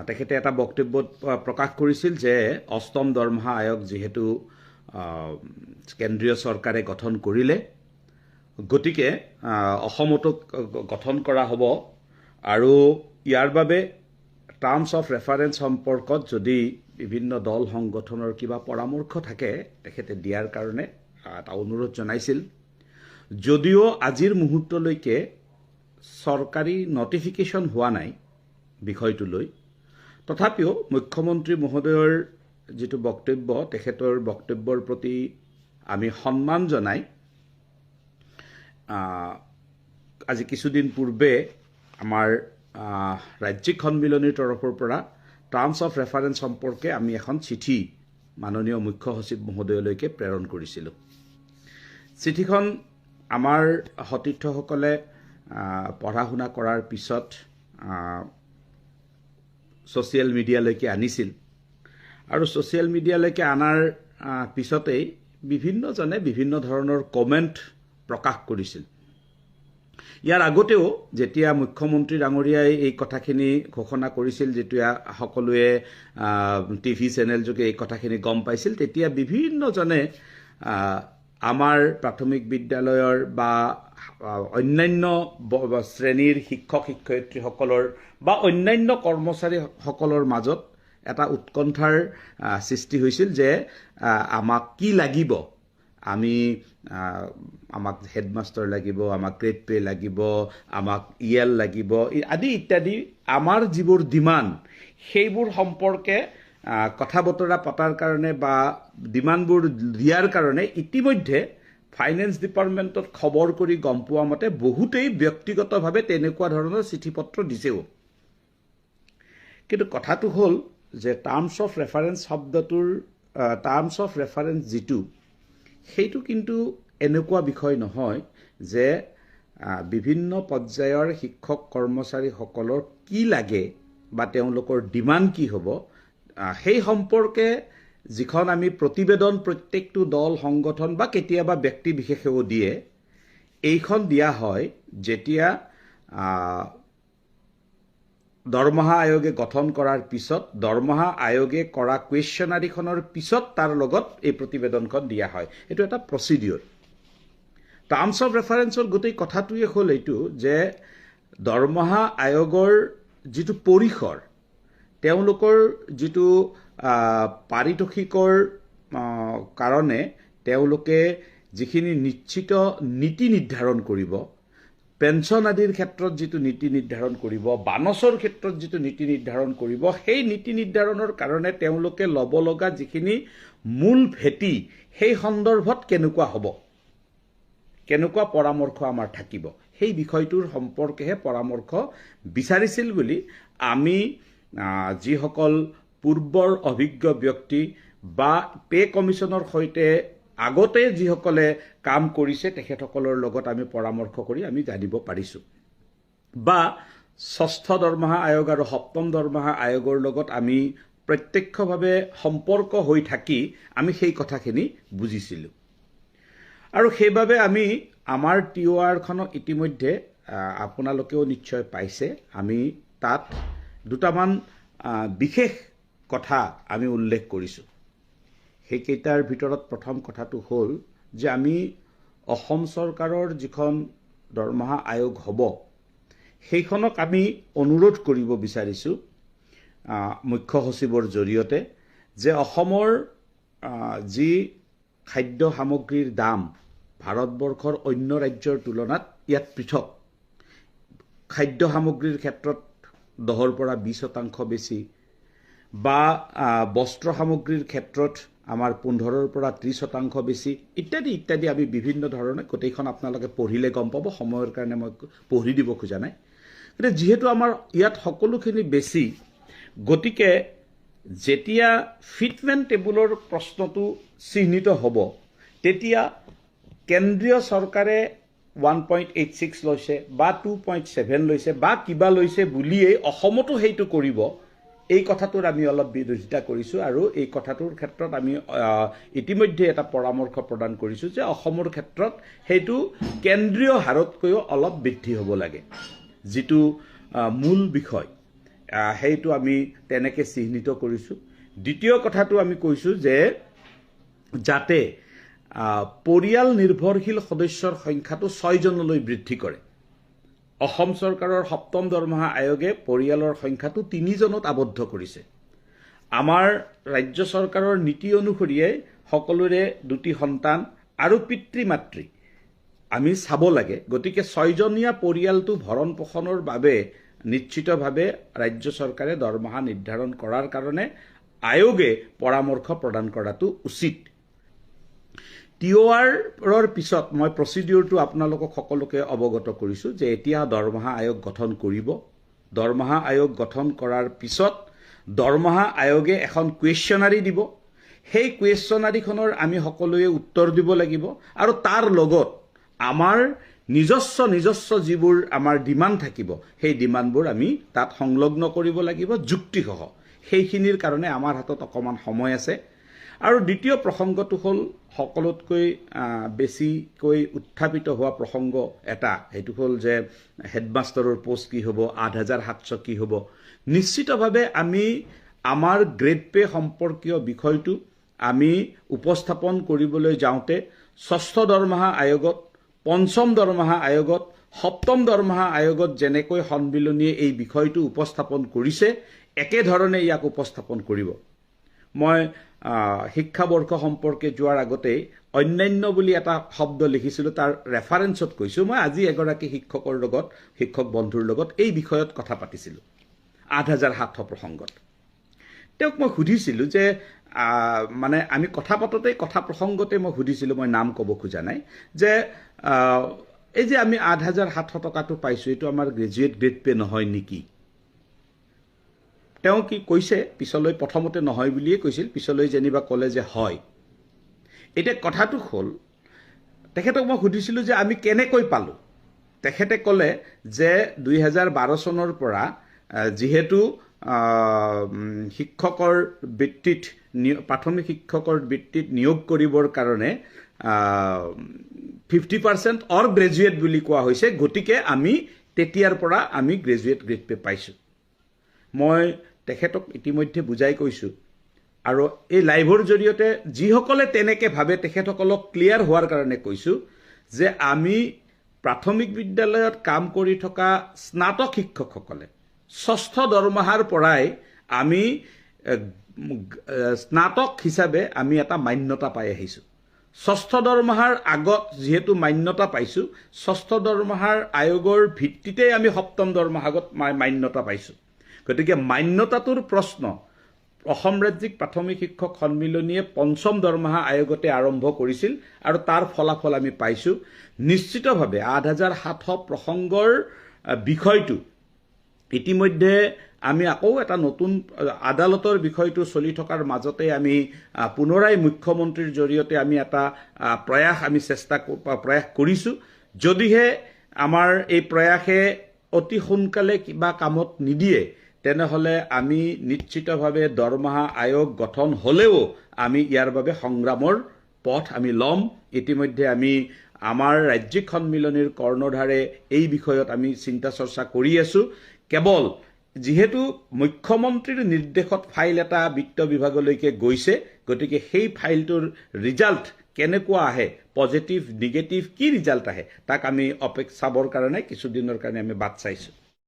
তেখেতে এটা বক্তব্যত প্ৰকাশ কৰিছিল যে অষ্টম দৰমহা আয়োগ যেহেতু কেন্দ্ৰীয় চৰকাৰে গঠন কৰিলে গতিকে অসমতো গঠন কৰা হ'ব আৰু ইয়াৰ বাবে টাৰ্মছ অফ ৰেফাৰেন্স সম্পৰ্কত যদি বিভিন্ন দল সংগঠনৰ কিবা পৰামৰ্শ থাকে তেখেতে দিয়াৰ কাৰণে এটা অনুৰোধ জনাইছিল যদিও আজিৰ মুহূৰ্তলৈকে চৰকাৰী নটিফিকেশ্যন হোৱা নাই বিষয়টো লৈ তথাপিও মুখ্যমন্ত্ৰী মহোদয়ৰ যেটো বক্তব্য তেখেতৰ বক্তব্যৰ প্ৰতি আমি সন্মান জনাই আজি কিছুদিন পূৰ্বে আমাৰ ৰাজ্যিক সন্মিলনীৰ তৰফৰ পৰা টাৰ্মছ অফ ৰেফাৰেন্স সম্পৰ্কে আমি এখন চিঠি মাননীয় মুখ্য সচিব মহোদয়লৈকে প্ৰেৰণ কৰিছিলোঁ চিঠিখন আমাৰ সতীৰ্থসকলে পঢ়া শুনা কৰাৰ পিছত ছ'চিয়েল মিডিয়ালৈকে আনিছিল আৰু ছ'চিয়েল মিডিয়ালৈকে আনাৰ পিছতেই বিভিন্নজনে বিভিন্ন ধৰণৰ কমেণ্ট প্ৰকাশ কৰিছিল ইয়াৰ আগতেও যেতিয়া মুখ্যমন্ত্ৰী ডাঙৰীয়াই এই কথাখিনি ঘোষণা কৰিছিল যেতিয়া সকলোৱে টিভি চেনেল যোগে এই কথাখিনি গম পাইছিল তেতিয়া বিভিন্নজনে আমাৰ প্ৰাথমিক বিদ্যালয়ৰ বা অন্যান্য শ্ৰেণীৰ শিক্ষক শিক্ষয়িত্ৰীসকলৰ বা অন্যান্য কৰ্মচাৰীসকলৰ মাজত এটা উৎকণ্ঠাৰ সৃষ্টি হৈছিল যে আমাক কি লাগিব আমি আমাক হেডমাষ্টাৰ লাগিব আমাক গ্ৰেড পে লাগিব আমাক ইএল লাগিব আদি ইত্যাদি আমাৰ যিবোৰ ডিমাণ্ড সেইবোৰ সম্পৰ্কে কথা বতৰা পতাৰ কাৰণে বা ডিমাণ্ডবোৰ দিয়াৰ কাৰণে ইতিমধ্যে ফাইনেন্স ডিপাৰ্টমেণ্টত খবৰ কৰি গম পোৱা মতে বহুতেই ব্যক্তিগতভাৱে তেনেকুৱা ধৰণৰ চিঠি পত্ৰ দিছেও কিন্তু কথাটো হ'ল যে টাৰ্মছ অফ ৰেফাৰেন্স শব্দটোৰ টাৰ্মছ অফ ৰেফাৰেন্স যিটো সেইটো কিন্তু এনেকুৱা বিষয় নহয় যে বিভিন্ন পৰ্যায়ৰ শিক্ষক কৰ্মচাৰীসকলৰ কি লাগে বা তেওঁলোকৰ ডিমাণ্ড কি হ'ব সেই সম্পৰ্কে যিখন আমি প্ৰতিবেদন প্ৰত্যেকটো দল সংগঠন বা কেতিয়াবা ব্যক্তি বিশেষেও দিয়ে এইখন দিয়া হয় যেতিয়া দৰমহা আয়োগে গঠন কৰাৰ পিছত দৰমহা আয়োগে কৰা কুৱেশ্যনাৰীখনৰ পিছত তাৰ লগত এই প্ৰতিবেদনখন দিয়া হয় এইটো এটা প্ৰচিডিউৰ টাৰ্মছ অফ ৰেফাৰেন্সৰ গোটেই কথাটোৱে হ'ল এইটো যে দৰমহা আয়োগৰ যিটো পৰিসৰ তেওঁলোকৰ যিটো পাৰিতোষিকৰ কাৰণে তেওঁলোকে যিখিনি নিশ্চিত নীতি নিৰ্ধাৰণ কৰিব পেঞ্চন আদিৰ ক্ষেত্ৰত যিটো নীতি নিৰ্ধাৰণ কৰিব বানছৰ ক্ষেত্ৰত যিটো নীতি নিৰ্ধাৰণ কৰিব সেই নীতি নিৰ্ধাৰণৰ কাৰণে তেওঁলোকে ল'ব লগা যিখিনি মূল ভেটি সেই সন্দৰ্ভত কেনেকুৱা হ'ব কেনেকুৱা পৰামৰ্শ আমাৰ থাকিব সেই বিষয়টোৰ সম্পৰ্কেহে পৰামৰ্শ বিচাৰিছিল বুলি আমি যিসকল পূৰ্বৰ অভিজ্ঞ ব্যক্তি বা পে কমিশনৰ সৈতে আগতে যিসকলে কাম কৰিছে তেখেতসকলৰ লগত আমি পৰামৰ্শ কৰি আমি জানিব পাৰিছোঁ বা ষষ্ঠ দৰমহা আয়োগ আৰু সপ্তম দৰমহা আয়োগৰ লগত আমি প্ৰত্যক্ষভাৱে সম্পৰ্ক হৈ থাকি আমি সেই কথাখিনি বুজিছিলোঁ আৰু সেইবাবে আমি আমাৰ টিঅআৰখনক ইতিমধ্যে আপোনালোকেও নিশ্চয় পাইছে আমি তাত দুটামান বিশেষ কথা আমি উল্লেখ কৰিছোঁ সেইকেইটাৰ ভিতৰত প্ৰথম কথাটো হ'ল যে আমি অসম চৰকাৰৰ যিখন দৰমহা আয়োগ হ'ব সেইখনক আমি অনুৰোধ কৰিব বিচাৰিছোঁ মুখ্য সচিবৰ জৰিয়তে যে অসমৰ যি খাদ্য সামগ্ৰীৰ দাম ভাৰতবৰ্ষৰ অন্য ৰাজ্যৰ তুলনাত ইয়াত পৃথক খাদ্য সামগ্ৰীৰ ক্ষেত্ৰত 10ৰ পৰা 20% বেছি বা বস্ত্ৰ সামগ্ৰীৰ ক্ষেত্ৰত আমাৰ 15ৰ পৰা 30% বেছি ইত্যাদি ইত্যাদি আমি বিভিন্ন ধৰণে গোটেইখন আপোনালোকে পঢ়িলে গম পাব সময়ৰ কাৰণে মই পঢ়ি দিব খোজা নাই কিন্তু যেহেতু আমাৰ ইয়াত সকলোখিনি বেছি গতিকে যেতিয়া ফিটমেন্ট টেবুলৰ প্ৰশ্নটো চিহ্নিত হ'ব তেতিয়া কেন্দ্ৰীয় চৰকাৰে 1.86 লৈছে বা 2.7 লৈছে বা কিবা লৈছে বুলিয়েই অসমতো সেইটো কৰিব এই কথাটোৰ আমি অলপ বিৰোধিতা কৰিছো আৰু এই কথাটোৰ ক্ষেত্ৰত আমি ইতিমধ্যে এটা পৰামৰ্শ প্ৰদান কৰিছো যে অসমৰ ক্ষেত্ৰত হেতু কেন্দ্ৰীয় হাৰতকৈ অলপ বৃদ্ধি হ'ব লাগে যেটো মূল বিষয় সেইটো আমি তেনেকৈ চিহ্নিত কৰিছোঁ। দ্বিতীয় কথাটো আমি কৈছোঁ যে যাতে পৰিয়াল নিৰ্ভৰশীল সদস্যৰ সংখ্যাটো 6জনলৈ বৃদ্ধি কৰে। অসম চৰকাৰৰ 7ম দৰমহা আয়োগে পৰিয়ালৰ সংখ্যাটো 3জনত আবদ্ধ কৰিছে। আমাৰ ৰাজ্য চৰকাৰৰ নীতি অনুসৰিয়ে সকলোৰে 2টি সন্তান আৰু পিতৃ মাতৃ আমি চাব লাগে। গতিকে 6জনীয়া পৰিয়ালটো ভৰণ পোষণৰ বাবে নিশ্চিতভাৱে ৰাজ্য চৰকাৰে দৰমহা নিৰ্ধাৰণ কৰাৰ কাৰণে আয়োগে পৰামৰ্শ প্ৰদান কৰাটো উচিত। TOR পিছত মই প্ৰচিডিউৰটো আপোনালোকক সকলোকে অৱগত কৰিছোঁ যে এতিয়া দৰমহা আয়োগ গঠন কৰিব। দৰমহা আয়োগ গঠন কৰাৰ পিছত দৰমহা আয়োগে এখন কুৱেশ্যনাৰী দিব। সেই কুৱেশ্যনাৰীখনৰ আমি সকলোৱে উত্তৰ দিব লাগিব আৰু তাৰ লগত আমাৰ নিজস্ব যিবোৰ আমাৰ ডিমাণ্ড থাকিব সেই ডিমাণ্ডবোৰ আমি তাত সংলগ্ন কৰিব লাগিব যুক্তিসহ। সেইখিনিৰ কাৰণে আমাৰ হাতত অকণমান সময় আছে। আৰু দ্বিতীয় প্ৰসংগটো হ'ল সকলোতকৈ বেছিকৈ উত্থাপিত হোৱা প্ৰসংগ এটা, সেইটো হ'ল যে হেডমাষ্টাৰৰ পোষ্ট কি হ'ব, 8,700 কি হ'ব। নিশ্চিতভাৱে আমি আমাৰ গ্ৰেড পে সম্পৰ্কীয় বিষয়টো আমি উপস্থাপন কৰিবলৈ যাওঁতে 6ষ্ঠ দৰমহা আয়োগত, 5ম দৰমহা আয়োগত, 7ম দৰমহা আয়োগত যেনেকৈ সন্মিলনীয়ে এই বিষয়টো উপস্থাপন কৰিছে একেধৰণে ইয়াক উপস্থাপন কৰিব। মই শিক্ষাবৰ্ষ সম্পৰ্কে যোৱাৰ আগতেই অন্যান্য বুলি এটা শব্দ লিখিছিলোঁ, তাৰ ৰেফাৰেঞ্চত কৈছোঁ। মই আজি এগৰাকী শিক্ষক বন্ধুৰ লগত এই বিষয়ত কথা পাতিছিলোঁ 8,700 প্ৰসংগত। তেওঁক মই সুধিছিলোঁ যে মানে আমি কথা পাতোঁতেই কথা প্ৰসংগতে মই সুধিছিলোঁ, মই নাম ক'ব খোজা নাই, যে এই যে আমি 8,700 টকাটো পাইছোঁ এইটো আমাৰ গ্ৰেজুৱেট গ্ৰেড পে নহয় নেকি? তেওঁ কি কৈছে, পিছলৈ প্ৰথমতে নহয় বুলিয়ে কৈছিল, পিছলৈ যেনিবা ক'লে যে হয়। এতিয়া কথাটো হ'ল, তেখেতক মই সুধিছিলোঁ যে আমি কেনেকৈ পালোঁ। তেখেতে ক'লে যে 2012 চনৰ পৰা যিহেতু শিক্ষকৰ বৃত্তিত প্ৰাথমিক শিক্ষকৰ বৃত্তিত নিয়োগ কৰিবৰ কাৰণে 50% অৰ গ্ৰেজুৱেট বুলি কোৱা হৈছে, গতিকে আমি তেতিয়াৰ পৰা আমি গ্ৰেজুৱেট গ্ৰেড পে পাইছোঁ। মই তেখেতক ইতিমধ্যে বুজাই কৈছোঁ আৰু এই লাইভৰ জৰিয়তে যিসকলে তেনেকৈ ভাবে তেখেতসকলক ক্লিয়াৰ হোৱাৰ কাৰণে কৈছোঁ যে আমি প্ৰাথমিক বিদ্যালয়ত কাম কৰি থকা স্নাতক শিক্ষকসকলে 6ষ্ঠ দৰমহাৰ পৰাই আমি স্নাতক হিচাপে আমি এটা মান্যতা পাই আহিছোঁ। 6ষ্ঠ দৰমহাৰ আগত যিহেতু মান্যতা পাইছোঁ, 6ষ্ঠ দৰমহাৰ আয়োগৰ ভিত্তিতেই আমি 7ম দৰমহাগত মান্যতা পাইছোঁ। গতিকে মান্যতাটোৰ প্ৰশ্ন অসম ৰাজ্যিক প্ৰাথমিক শিক্ষক সন্মিলনীয়ে 5ম দৰমহা আয়োগতে আৰম্ভ কৰিছিল আৰু তাৰ ফলাফল আমি পাইছোঁ। নিশ্চিতভাৱে 8,700 প্ৰসংগৰ বিষয়টো ইতিমধ্যে আমি আকৌ এটা নতুন আদালতৰ বিষয়টো চলি থকাৰ মাজতে আমি পুনৰাই মুখ্যমন্ত্ৰীৰ জৰিয়তে আমি এটা প্ৰয়াস কৰিছোঁ। যদিহে আমাৰ এই প্ৰয়াসে অতি সোনকালে কিবা কামত নিদিয়ে তেনেহ'লে আমি নিশ্চিতভাৱে দৰমহা আয়োগ গঠন হ'লেও আমি ইয়াৰ বাবে সংগ্ৰামৰ পথ আমি ল'ম। ইতিমধ্যে আমি আমাৰ ৰাজ্যিক সন্মিলনীৰ কৰ্ণধাৰে এই বিষয়ত আমি চিন্তা চৰ্চা কৰি আছোঁ। কেৱল যিহেতু মুখ্যমন্ত্ৰীৰ নিৰ্দেশত ফাইল এটা বিত্ত বিভাগলৈকে গৈছে, গতিকে সেই ফাইলটোৰ ৰিজাল্ট কেনেকুৱা আহে, পজিটিভ নিগেটিভ কি ৰিজাল্ট আহে, তাক আমি চাবৰ কাৰণে কিছুদিনৰ কাৰণে আমি বাট চাইছোঁ।